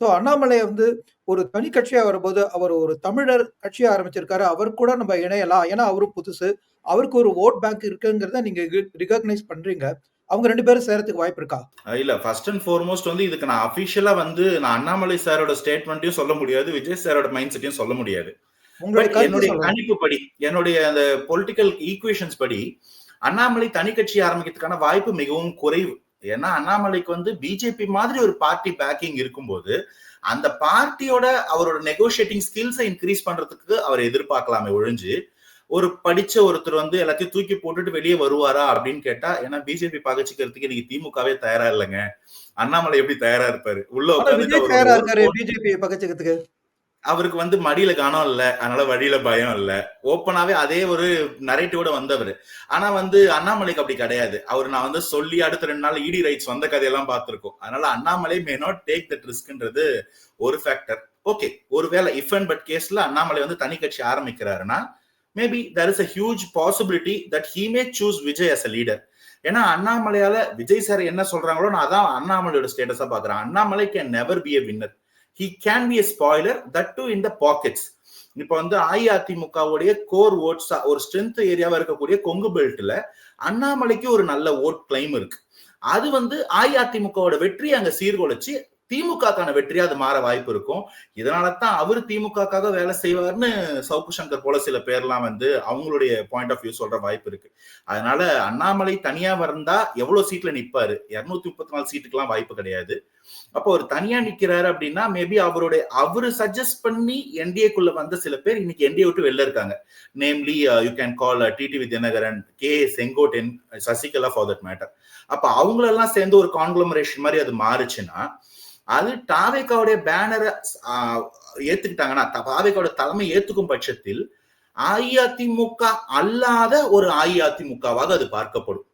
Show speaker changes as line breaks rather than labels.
So Annamalai வந்து ஒரு தனி கட்சியா வரும்போது, அவர் ஒரு தமிழர் கட்சிய ஆரம்பிச்சிருக்காரு. அவர் கூட நம்ம இணையலாம். ஏன்னா அவரும் புதுசு. அவருக்கு ஒரு வோட் பேங்க் இருக்குங்கிறத நீங்க ரிகக்னைஸ் பண்றீங்க. அவங்க 2 பேரும் சேரத்துக்கு வாய்ப்பு இருக்கா?
இல்ல ஃபர்ஸ்ட் அண்ட் ஃபார்மோஸ்ட் வந்து இதுக்கு நான் அபிஷியலா வந்து நான் அண்ணாமலை சாரோட ஸ்டேட்மெண்ட்டையும் சொல்ல முடியாது, விஜய் சாரோட மைண்ட் செட்டையும் சொல்ல முடியாது.
உங்களுடைய
பட்
கருத்து
என்னுடைய
சொல்லுங்க.
கணிப்பு படி, என்னுடைய அந்த பொலிட்டிக்கல் ஈக்குவேஷன்ஸ் படி, அண்ணாமலை தனி கட்சி ஆரம்பிக்கிறதுக்கான வாய்ப்பு மிகவும் குறைவு. ஏன்னா அண்ணாமலைக்கு வந்து பிஜேபி மாதிரி ஒரு பார்ட்டி பேக்கிங் இருக்கும்போது, அந்த பார்ட்டியோட அவரோட நெகோஷியேட்டிங் ஸ்கில்ஸை இன்க்ரீஸ் பண்றதுக்கு அவர் எதிர்பார்க்கலாமே ஒழிஞ்சு, ஒரு படிச்ச ஒருத்தர் வந்து எல்லாத்தையும் தூக்கி போட்டுட்டு வெளியே வருவாரா அப்படின்னு கேட்டா, ஏன்னா பிஜேபி பகச்சிக்கிறதுக்கு இன்னைக்கு திமுகவே தயாரா இல்லைங்க. அண்ணாமலை எப்படி தயாரா இருப்பாரு? உள்ள
ஆனா
உட்காந்துட்டு
விஜய்
அவரோட
தயாரா
ஒரு
இருக்காரு பிஜேபிய பகச்சுக்கிறதுக்கு.
அவருக்கு வந்து மடியில கனம் இல்ல, அதனால வழியில பயம் இல்ல. ஓப்பனாவே அதே ஒரு நரேட்டிவோட வந்தவர். ஆனா வந்து அண்ணாமலைக்கு அப்படி கிடையாது. அவர் நான் வந்து சொல்லி அடுத்த 2 நாள் இடி ரைட்ஸ் வந்த கதையெல்லாம் பார்த்திருக்கோம். அதனால Annamalai may not take that ரிஸ்க்ன்றது ஒரு ஃபேக்டர். ஓகே, ஒருவேளை இஃப் அண்ட் பட் கேஸ்ல அண்ணாமலை வந்து தனி கட்சி ஆரம்பிக்கிறாருன்னா, maybe there is a huge possibility that he may choose Vijay as a leader. ஏன்னா அண்ணாமலையால விஜய் சார் என்ன சொல்றாங்களோ நான் அதான் அண்ணாமலையோட ஸ்டேட்டஸா பாக்குறேன். Annamalai can never be a winner. He can be a spoiler, that too in the pockets. இப்ப வந்து அஇஅதிமுகவுடைய கோர் ஓட்ஸ் ஒரு strength ஏரியாவா இருக்கக்கூடிய கொங்கு பெல்ட்ல அண்ணாமலைக்கு ஒரு நல்ல ஓட் கிளைம் இருக்கு. அது வந்து அஇஅதிமுகவோட வெற்றி அங்க சீர்குலைச்சு திமுகக்கான வெற்றியா அது மாற வாய்ப்பு இருக்கும். இதனாலதான் அவர் திமுகக்காக வேலை செய்வார்னு சவுக்கு சங்கர் போல சில பேர்லாம் வந்து அவங்களுடைய பாயிண்ட் ஆஃப் வியூ சொல்ற வாய்ப்பு இருக்கு. அதனால அண்ணாமலை தனியா வந்தா எவ்வளவு சீட்ல நிப்பாரு? 234 சீட்டுக்கெல்லாம் வாய்ப்பு கிடையாது. அப்போ ஒரு தனியா நிக்கிறாரு அப்படின்னா மேபி அவரு சஜஸ்ட் பண்ணி என்டிஏக்குள்ள வந்த சில பேர் இன்னைக்கு என்டிஏ விட்டு வெளில இருக்காங்க. Namely you can call TTV Dinakaran, K Sengottaiyan, Sasikala for that matter. அப்ப அவங்களெல்லாம் சேர்ந்து ஒரு கான்குளமரேஷன் மாதிரி அது மாறுச்சுன்னா, அது தாவேக்காவுடைய பேனரை ஏத்துக்கிட்டாங்கன்னா, தாவேக்காவோட தலைமை ஏத்துக்கும் பட்சத்தில் அஇஅதிமுக அல்லாத ஒரு அஇஅதிமுகவாக அது பார்க்கப்படும்.